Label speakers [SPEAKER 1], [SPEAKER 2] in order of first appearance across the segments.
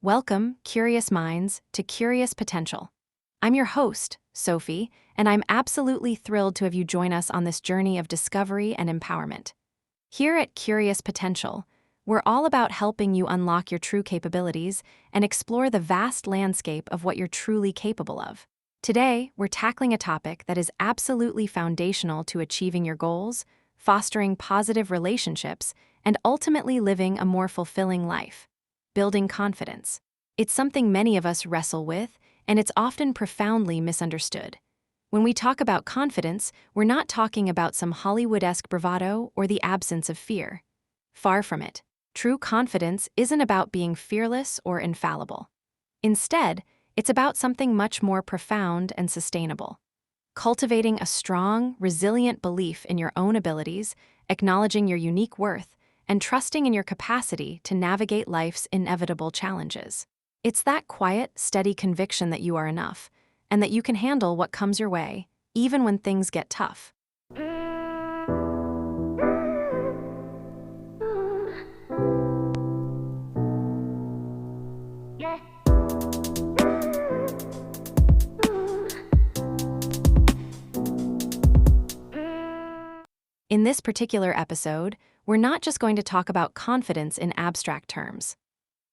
[SPEAKER 1] Welcome, curious minds, to Curious Potential. I'm your host, Sophie, and I'm absolutely thrilled to have you join us on this journey of discovery and empowerment. Here at Curious Potential, we're all about helping you unlock your true capabilities and explore the vast landscape of what you're truly capable of. Today, we're tackling a topic that is absolutely foundational to achieving your goals, fostering positive relationships, and ultimately living a more fulfilling life: building confidence. It's something many of us wrestle with, and it's often profoundly misunderstood. When we talk about confidence, we're not talking about some Hollywood-esque bravado or the absence of fear. Far from it. True confidence isn't about being fearless or infallible. Instead, it's about something much more profound and sustainable. Cultivating a strong, resilient belief in your own abilities, acknowledging your unique worth, and trusting in your capacity to navigate life's inevitable challenges. It's that quiet, steady conviction that you are enough, and that you can handle what comes your way, even when things get tough. In this particular episode, we're not just going to talk about confidence in abstract terms.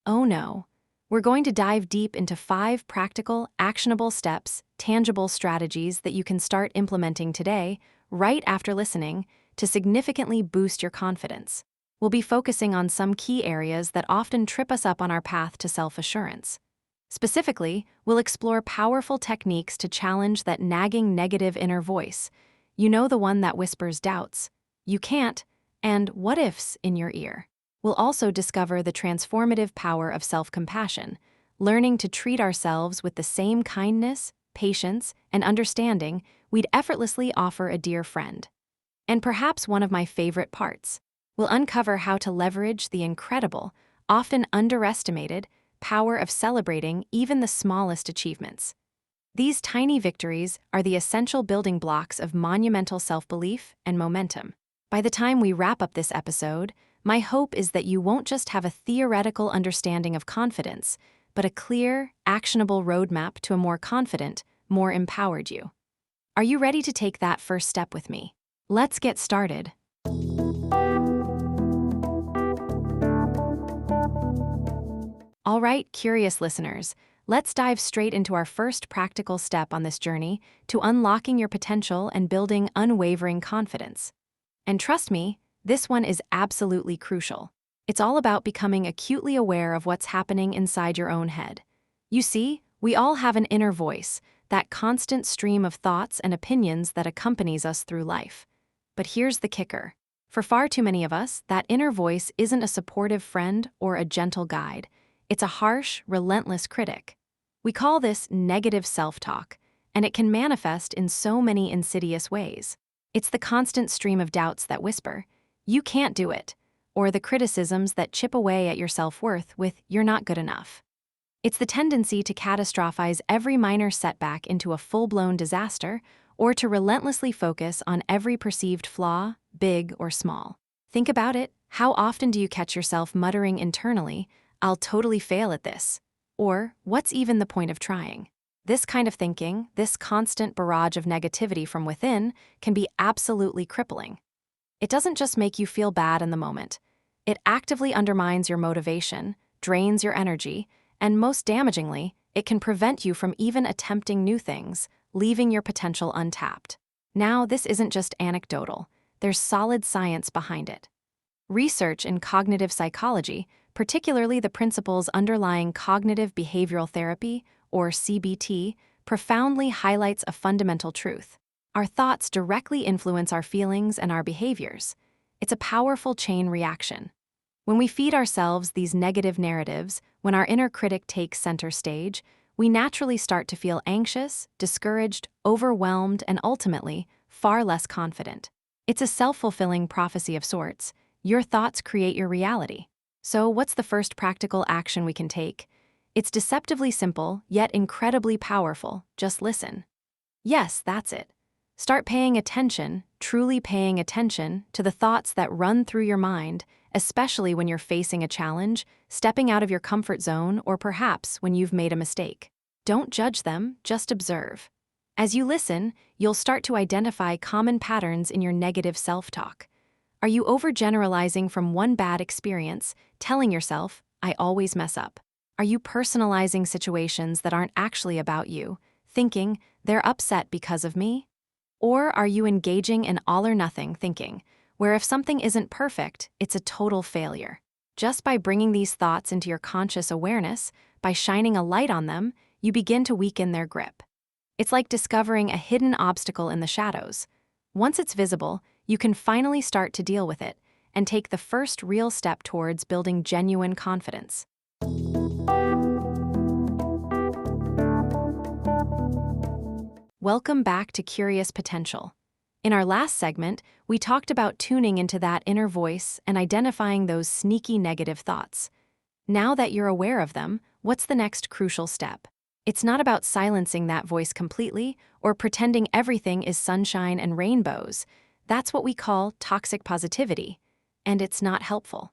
[SPEAKER 1] Oh no, we're going to dive deep into 5 practical, actionable steps, tangible strategies that you can start implementing today, right after listening, to significantly boost your confidence. We'll be focusing on some key areas that often trip us up on our path to self-assurance. Specifically, we'll explore powerful techniques to challenge that nagging negative inner voice. You know, the one that whispers doubts, "You can't," and "what ifs" in your ear. We'll also discover the transformative power of self-compassion, learning to treat ourselves with the same kindness, patience, and understanding we'd effortlessly offer a dear friend. And perhaps one of my favorite parts, we'll uncover how to leverage the incredible, often underestimated, power of celebrating even the smallest achievements. These tiny victories are the essential building blocks of monumental self-belief and momentum. By the time we wrap up this episode, my hope is that you won't just have a theoretical understanding of confidence, but a clear, actionable roadmap to a more confident, more empowered you. Are you ready to take that first step with me? Let's get started. All right, curious listeners, let's dive straight into our first practical step on this journey to unlocking your potential and building unwavering confidence. And trust me, this one is absolutely crucial. It's all about becoming acutely aware of what's happening inside your own head. You see, we all have an inner voice, that constant stream of thoughts and opinions that accompanies us through life. But here's the kicker. For far too many of us, that inner voice isn't a supportive friend or a gentle guide. It's a harsh, relentless critic. We call this negative self-talk, and it can manifest in so many insidious ways. It's the constant stream of doubts that whisper, "You can't do it," or the criticisms that chip away at your self-worth with, "You're not good enough." It's the tendency to catastrophize every minor setback into a full-blown disaster, or to relentlessly focus on every perceived flaw, big or small. Think about it. How often do you catch yourself muttering internally, "I'll totally fail at this," or "What's even the point of trying?" This kind of thinking, this constant barrage of negativity from within, can be absolutely crippling. It doesn't just make you feel bad in the moment. It actively undermines your motivation, drains your energy, and most damagingly, it can prevent you from even attempting new things, leaving your potential untapped. Now, this isn't just anecdotal. There's solid science behind it. Research in cognitive psychology, particularly the principles underlying cognitive behavioral therapy, or CBT, profoundly highlights a fundamental truth. Our thoughts directly influence our feelings and our behaviors. It's a powerful chain reaction. When we feed ourselves these negative narratives, when our inner critic takes center stage, we naturally start to feel anxious, discouraged, overwhelmed, and ultimately, far less confident. It's a self-fulfilling prophecy of sorts. Your thoughts create your reality. So, what's the first practical action we can take? It's deceptively simple, yet incredibly powerful. Just listen. Yes, that's it. Start paying attention, truly paying attention, to the thoughts that run through your mind, especially when you're facing a challenge, stepping out of your comfort zone, or perhaps when you've made a mistake. Don't judge them, just observe. As you listen, you'll start to identify common patterns in your negative self-talk. Are you overgeneralizing from one bad experience, telling yourself, "I always mess up"? Are you personalizing situations that aren't actually about you, thinking, "They're upset because of me"? Or are you engaging in all-or-nothing thinking, where if something isn't perfect, it's a total failure? Just by bringing these thoughts into your conscious awareness, by shining a light on them, you begin to weaken their grip. It's like discovering a hidden obstacle in the shadows. Once it's visible, you can finally start to deal with it and take the first real step towards building genuine confidence. Welcome back to Curious Potential. In our last segment, we talked about tuning into that inner voice and identifying those sneaky negative thoughts. Now that you're aware of them, what's the next crucial step? It's not about silencing that voice completely or pretending everything is sunshine and rainbows. That's what we call toxic positivity, and it's not helpful.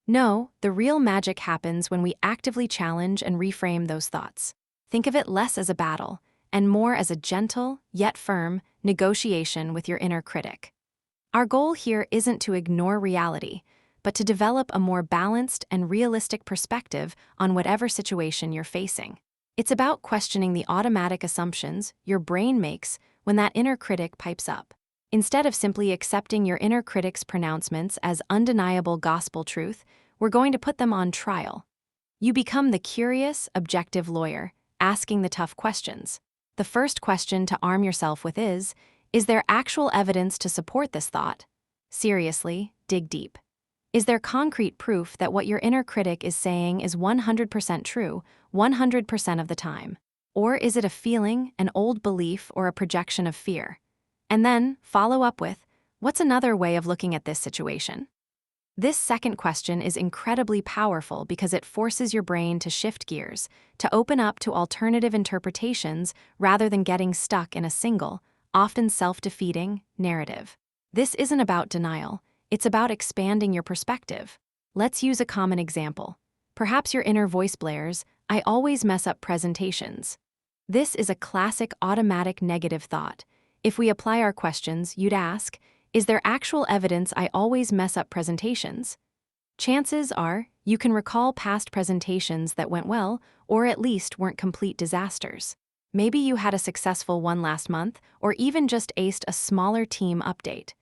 [SPEAKER 1] No, the real magic happens when we actively challenge and reframe those thoughts. Think of it less as a battle and more as a gentle, yet firm, negotiation with your inner critic. Our goal here isn't to ignore reality, but to develop a more balanced and realistic perspective on whatever situation you're facing. It's about questioning the automatic assumptions your brain makes when that inner critic pipes up. Instead of simply accepting your inner critic's pronouncements as undeniable gospel truth, we're going to put them on trial. You become the curious, objective lawyer, asking the tough questions. The first question to arm yourself with is there actual evidence to support this thought? Seriously, dig deep. Is there concrete proof that what your inner critic is saying is 100% true, 100% of the time? Or is it a feeling, an old belief, or a projection of fear? And then, follow up with, what's another way of looking at this situation? This second question is incredibly powerful because it forces your brain to shift gears, to open up to alternative interpretations rather than getting stuck in a single, often self-defeating, narrative. This isn't about denial, it's about expanding your perspective. Let's use a common example. Perhaps your inner voice blares, "I always mess up presentations." This is a classic automatic negative thought. If we apply our questions, you'd ask, is there actual evidence I always mess up presentations? Chances are, you can recall past presentations that went well, or at least weren't complete disasters. Maybe you had a successful one last month, or even just aced a smaller team update.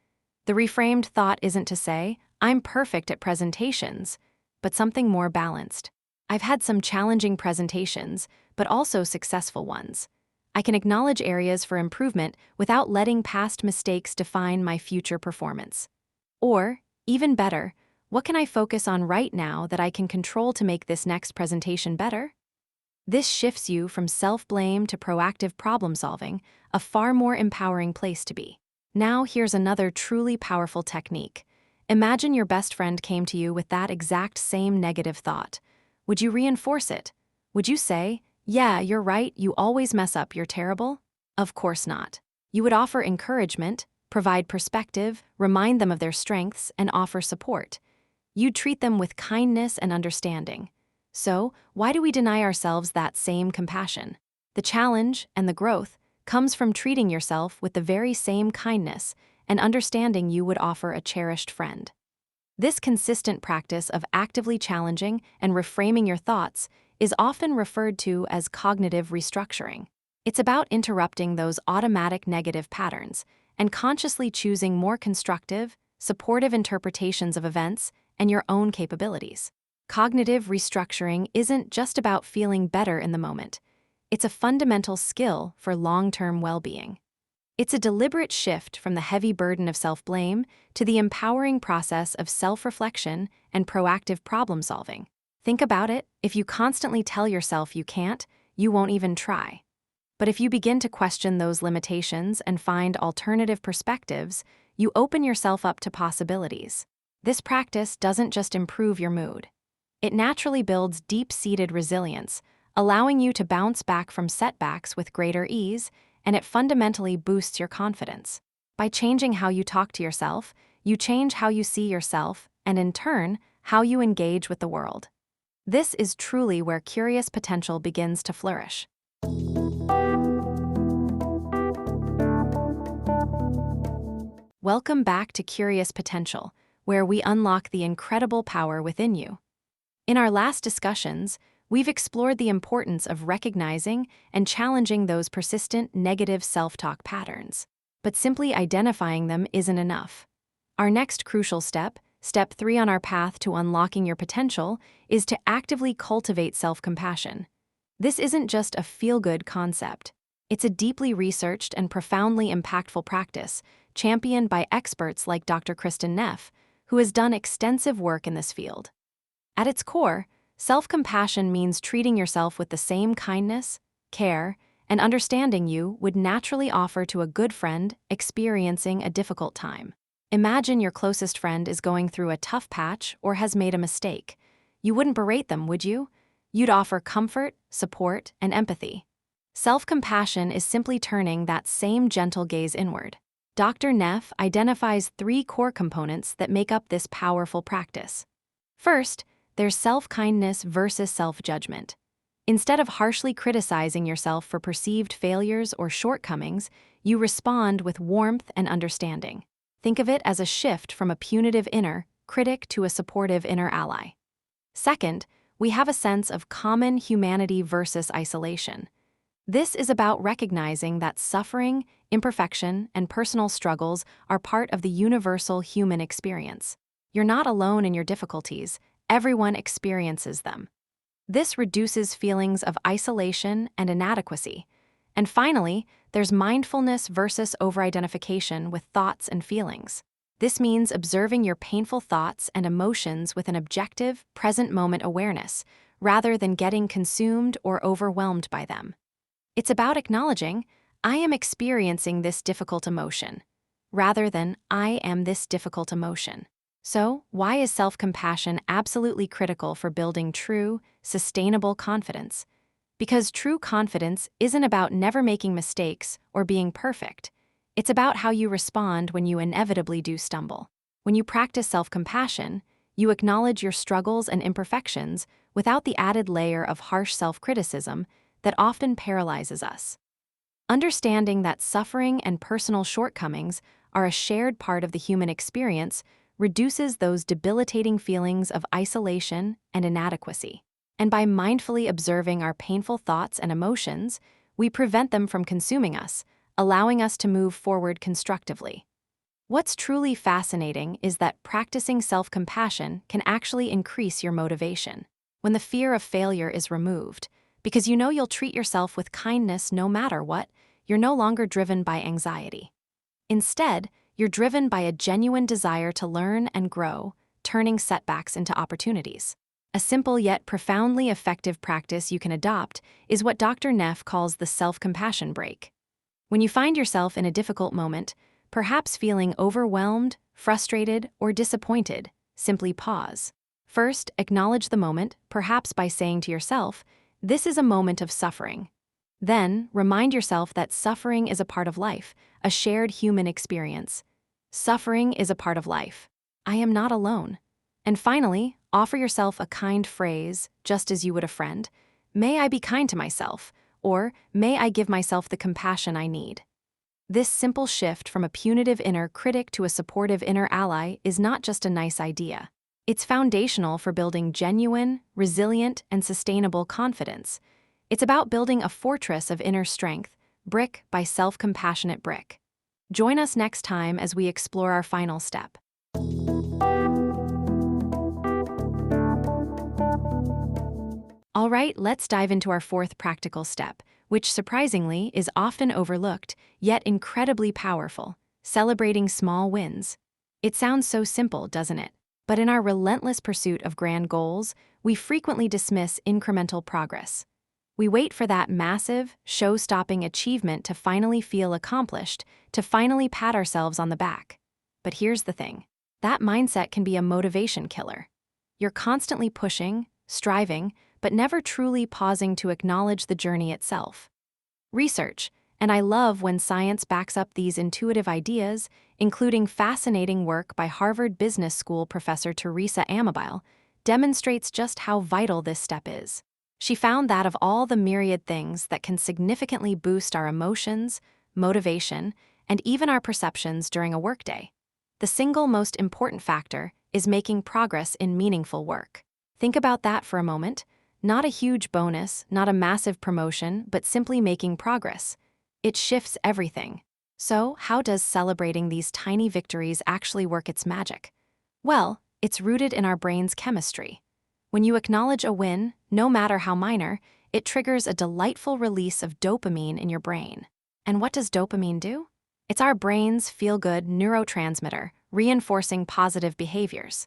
[SPEAKER 1] The reframed thought isn't to say, "I'm perfect at presentations," but something more balanced. "I've had some challenging presentations, but also successful ones. I can acknowledge areas for improvement without letting past mistakes define my future performance." Or, even better, what can I focus on right now that I can control to make this next presentation better? This shifts you from self-blame to proactive problem-solving, a far more empowering place to be. Now here's another truly powerful technique. Imagine your best friend came to you with that exact same negative thought. Would you reinforce it? Would you say, "Yeah, you're right, you always mess up, you're terrible"? Of course not. You would offer encouragement, provide perspective, remind them of their strengths, and offer support. You'd treat them with kindness and understanding. So, why do we deny ourselves that same compassion? The challenge and the growth comes from treating yourself with the very same kindness and understanding you would offer a cherished friend. This consistent practice of actively challenging and reframing your thoughts is often referred to as cognitive restructuring. It's about interrupting those automatic negative patterns and consciously choosing more constructive, supportive interpretations of events and your own capabilities. Cognitive restructuring isn't just about feeling better in the moment. It's a fundamental skill for long-term well-being. It's a deliberate shift from the heavy burden of self-blame to the empowering process of self-reflection and proactive problem-solving. Think about it, if you constantly tell yourself you can't, you won't even try. But if you begin to question those limitations and find alternative perspectives, you open yourself up to possibilities. This practice doesn't just improve your mood. It naturally builds deep-seated resilience, allowing you to bounce back from setbacks with greater ease, and it fundamentally boosts your confidence. By changing how you talk to yourself, you change how you see yourself and in turn, how you engage with the world. This is truly where curious potential begins to flourish. Welcome back to Curious Potential, where we unlock the incredible power within you. In our last discussions, we've explored the importance of recognizing and challenging those persistent negative self-talk patterns. But simply identifying them isn't enough. Our next crucial step, step 3 on our path to unlocking your potential, is to actively cultivate self-compassion. This isn't just a feel-good concept. It's a deeply researched and profoundly impactful practice, championed by experts like Dr. Kristen Neff, who has done extensive work in this field. At its core, self-compassion means treating yourself with the same kindness, care, and understanding you would naturally offer to a good friend experiencing a difficult time. Imagine your closest friend is going through a tough patch or has made a mistake. You wouldn't berate them, would you? You'd offer comfort, support, and empathy. Self-compassion is simply turning that same gentle gaze inward. Dr. Neff identifies 3 core components that make up this powerful practice. First, there's self-kindness versus self-judgment. Instead of harshly criticizing yourself for perceived failures or shortcomings, you respond with warmth and understanding. Think of it as a shift from a punitive inner critic to a supportive inner ally. Second, we have a sense of common humanity versus isolation. This is about recognizing that suffering, imperfection, and personal struggles are part of the universal human experience. You're not alone in your difficulties. Everyone experiences them. This reduces feelings of isolation and inadequacy. And finally, there's mindfulness versus over-identification with thoughts and feelings. This means observing your painful thoughts and emotions with an objective, present-moment awareness, rather than getting consumed or overwhelmed by them. It's about acknowledging, I am experiencing this difficult emotion, rather than I am this difficult emotion. So, why is self-compassion absolutely critical for building true, sustainable confidence? Because true confidence isn't about never making mistakes or being perfect. It's about how you respond when you inevitably do stumble. When you practice self-compassion, you acknowledge your struggles and imperfections without the added layer of harsh self-criticism that often paralyzes us. Understanding that suffering and personal shortcomings are a shared part of the human experience reduces those debilitating feelings of isolation and inadequacy. And by mindfully observing our painful thoughts and emotions, we prevent them from consuming us, allowing us to move forward constructively. What's truly fascinating is that practicing self-compassion can actually increase your motivation. When the fear of failure is removed, because you know you'll treat yourself with kindness no matter what, you're no longer driven by anxiety. Instead, you're driven by a genuine desire to learn and grow, turning setbacks into opportunities. A simple yet profoundly effective practice you can adopt is what Dr. Neff calls the self-compassion break. When you find yourself in a difficult moment, perhaps feeling overwhelmed, frustrated, or disappointed, simply pause. First, acknowledge the moment, perhaps by saying to yourself, "This is a moment of suffering." Then, remind yourself that suffering is a part of life, a shared human experience. Suffering is a part of life. I am not alone. And finally, offer yourself a kind phrase, just as you would a friend. May I be kind to myself, or may I give myself the compassion I need. This simple shift from a punitive inner critic to a supportive inner ally is not just a nice idea. It's foundational for building genuine, resilient, and sustainable confidence. It's about building a fortress of inner strength, brick by self-compassionate brick. Join us next time as we explore our final step. All right, let's dive into our 4th practical step, which surprisingly is often overlooked, yet incredibly powerful: celebrating small wins. It sounds so simple, doesn't it? But in our relentless pursuit of grand goals, we frequently dismiss incremental progress. We wait for that massive, show-stopping achievement to finally feel accomplished, to finally pat ourselves on the back. But here's the thing. That mindset can be a motivation killer. You're constantly pushing, striving, but never truly pausing to acknowledge the journey itself. Research, and I love when science backs up these intuitive ideas, including fascinating work by Harvard Business School professor Teresa Amabile, demonstrates just how vital this step is. She found that of all the myriad things that can significantly boost our emotions, motivation, and even our perceptions during a workday, the single most important factor is making progress in meaningful work. Think about that for a moment. Not a huge bonus, not a massive promotion, but simply making progress. It shifts everything. So, how does celebrating these tiny victories actually work its magic? Well, it's rooted in our brain's chemistry. When you acknowledge a win, no matter how minor, it triggers a delightful release of dopamine in your brain. And what does dopamine do? It's our brain's feel-good neurotransmitter, reinforcing positive behaviors.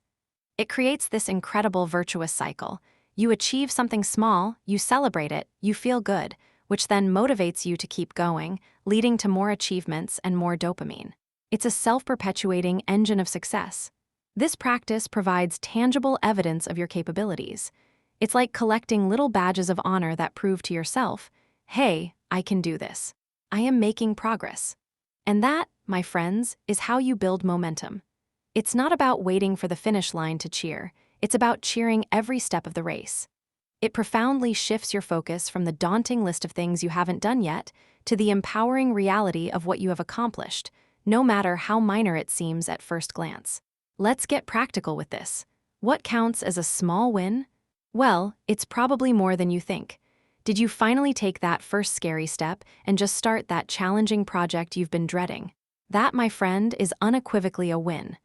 [SPEAKER 1] It creates this incredible virtuous cycle. You achieve something small, you celebrate it, you feel good, which then motivates you to keep going, leading to more achievements and more dopamine. It's a self-perpetuating engine of success. This practice provides tangible evidence of your capabilities. It's like collecting little badges of honor that prove to yourself, hey, I can do this. I am making progress. And that, my friends, is how you build momentum. It's not about waiting for the finish line to cheer. It's about cheering every step of the race. It profoundly shifts your focus from the daunting list of things you haven't done yet to the empowering reality of what you have accomplished, no matter how minor it seems at first glance. Let's get practical with this. What counts as a small win? Well, it's probably more than you think. Did you finally take that first scary step and just start that challenging project you've been dreading? That, my friend, is unequivocally a win.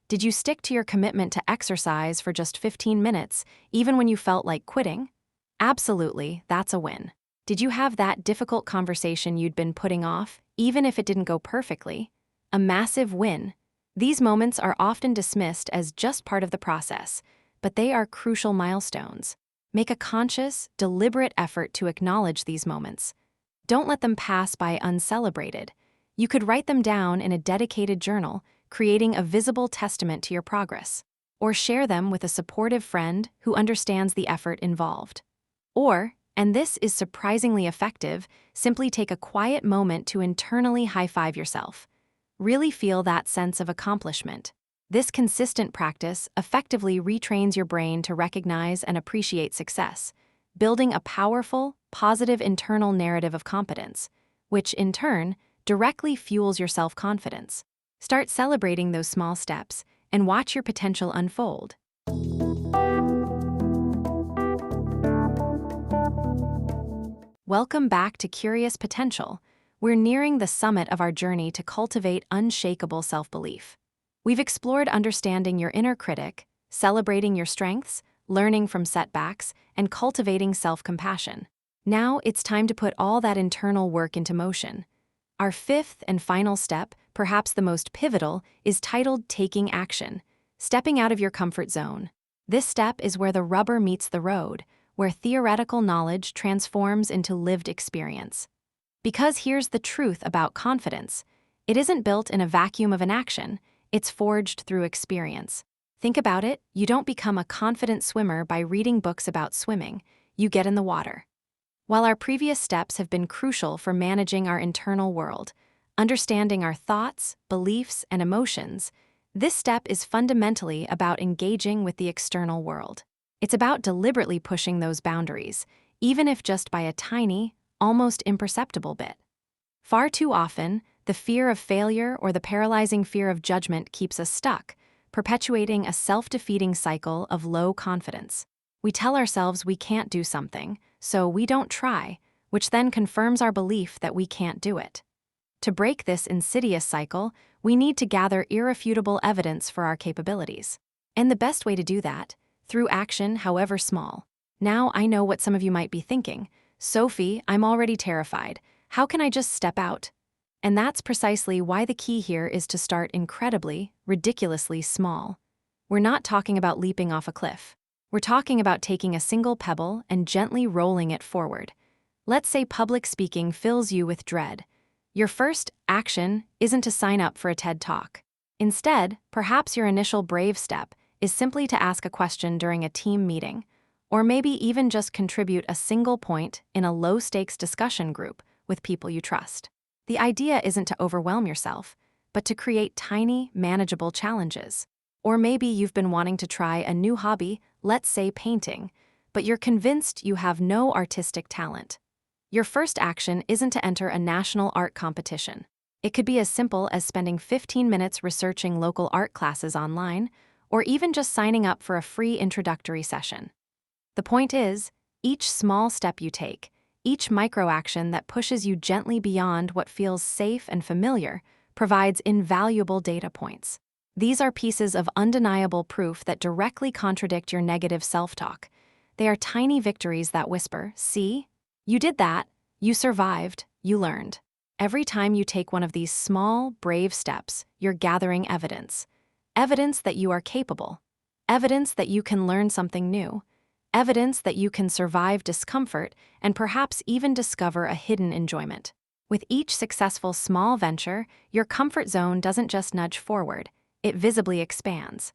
[SPEAKER 1] Did you stick to your commitment to exercise for just 15 minutes, even when you felt like quitting? Absolutely, that's a win. Did you have that difficult conversation you'd been putting off, even if it didn't go perfectly? A massive win. These moments are often dismissed as just part of the process, but they are crucial milestones. Make a conscious, deliberate effort to acknowledge these moments. Don't let them pass by uncelebrated. You could write them down in a dedicated journal, creating a visible testament to your progress. Or share them with a supportive friend who understands the effort involved. Or, and this is surprisingly effective, simply take a quiet moment to internally high-five yourself. Really feel that sense of accomplishment. This consistent practice effectively retrains your brain to recognize and appreciate success, building a powerful, positive internal narrative of competence, which, in turn, directly fuels your self-confidence. Start celebrating those small steps and watch your potential unfold. Welcome back to Curious Potential. We're nearing the summit of our journey to cultivate unshakable self-belief. We've explored understanding your inner critic, celebrating your strengths, learning from setbacks, and cultivating self-compassion. Now it's time to put all that internal work into motion. Our fifth and final step, perhaps the most pivotal, is titled Taking Action, stepping out of your comfort zone. This step is where the rubber meets the road, where theoretical knowledge transforms into lived experience. Because here's the truth about confidence. It isn't built in a vacuum of inaction, it's forged through experience. Think about it, you don't become a confident swimmer by reading books about swimming, you get in the water. While our previous steps have been crucial for managing our internal world, understanding our thoughts, beliefs, and emotions, this step is fundamentally about engaging with the external world. It's about deliberately pushing those boundaries, even if just by a tiny, almost imperceptible bit. Far too often, the fear of failure or the paralyzing fear of judgment keeps us stuck, perpetuating a self-defeating cycle of low confidence. We tell ourselves we can't do something, so we don't try, which then confirms our belief that we can't do it. To break this insidious cycle, we need to gather irrefutable evidence for our capabilities. And the best way to do that, through action, however small. Now I know what some of you might be thinking. Sophie, I'm already terrified. How can I just step out? And that's precisely why the key here is to start incredibly, ridiculously small. We're not talking about leaping off a cliff. We're talking about taking a single pebble and gently rolling it forward. Let's say public speaking fills you with dread. Your first action isn't to sign up for a TED Talk. Instead, perhaps your initial brave step is simply to ask a question during a team meeting, or maybe even just contribute a single point in a low-stakes discussion group with people you trust. The idea isn't to overwhelm yourself, but to create tiny, manageable challenges. Or maybe you've been wanting to try a new hobby, let's say painting, but you're convinced you have no artistic talent. Your first action isn't to enter a national art competition. It could be as simple as spending 15 minutes researching local art classes online, or even just signing up for a free introductory session. The point is, each small step you take, each micro-action that pushes you gently beyond what feels safe and familiar, provides invaluable data points. These are pieces of undeniable proof that directly contradict your negative self-talk. They are tiny victories that whisper, "See? You did that. You survived. You learned." Every time you take one of these small, brave steps, you're gathering evidence. Evidence that you are capable. Evidence that you can learn something new. Evidence that you can survive discomfort and perhaps even discover a hidden enjoyment. With each successful small venture, your comfort zone doesn't just nudge forward, it visibly expands.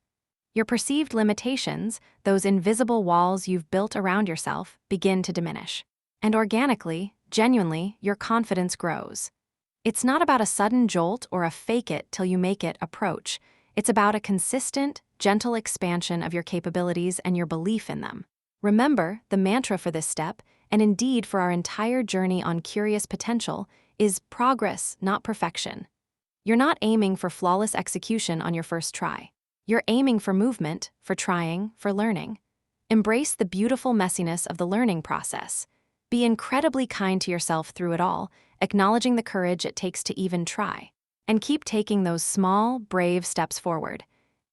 [SPEAKER 1] Your perceived limitations, those invisible walls you've built around yourself, begin to diminish. And organically, genuinely, your confidence grows. It's not about a sudden jolt or a fake it till you make it approach. It's about a consistent, gentle expansion of your capabilities and your belief in them. Remember, the mantra for this step, and indeed for our entire journey on curious potential, is progress, not perfection. You're not aiming for flawless execution on your first try. You're aiming for movement, for trying, for learning. Embrace the beautiful messiness of the learning process. Be incredibly kind to yourself through it all, acknowledging the courage it takes to even try. And keep taking those small, brave steps forward.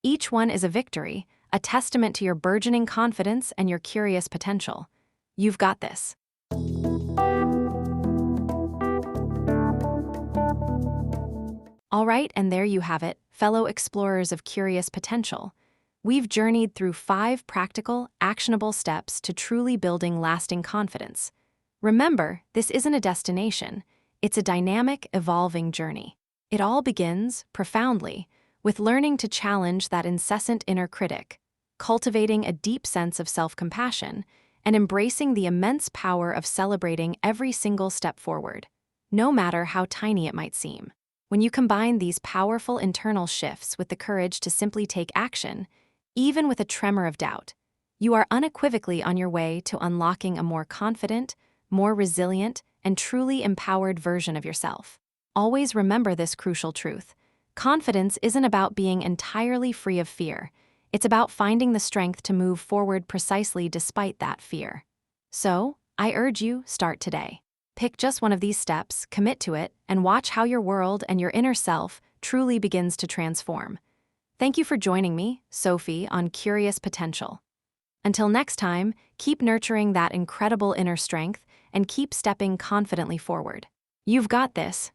[SPEAKER 1] Each one is a victory, a testament to your burgeoning confidence and your curious potential. You've got this. All right, and there you have it, fellow explorers of curious potential. We've journeyed through 5 practical, actionable steps to truly building lasting confidence. Remember, this isn't a destination, it's a dynamic, evolving journey. It all begins, profoundly, with learning to challenge that incessant inner critic, cultivating a deep sense of self-compassion, and embracing the immense power of celebrating every single step forward, no matter how tiny it might seem. When you combine these powerful internal shifts with the courage to simply take action, even with a tremor of doubt, you are unequivocally on your way to unlocking a more confident, more resilient, and truly empowered version of yourself. Always remember this crucial truth. Confidence isn't about being entirely free of fear. It's about finding the strength to move forward precisely despite that fear. So, I urge you, start today. Pick just one of these steps, commit to it, and watch how your world and your inner self truly begins to transform. Thank you for joining me, Sophie, on Curious Potential. Until next time, keep nurturing that incredible inner strength and keep stepping confidently forward. You've got this.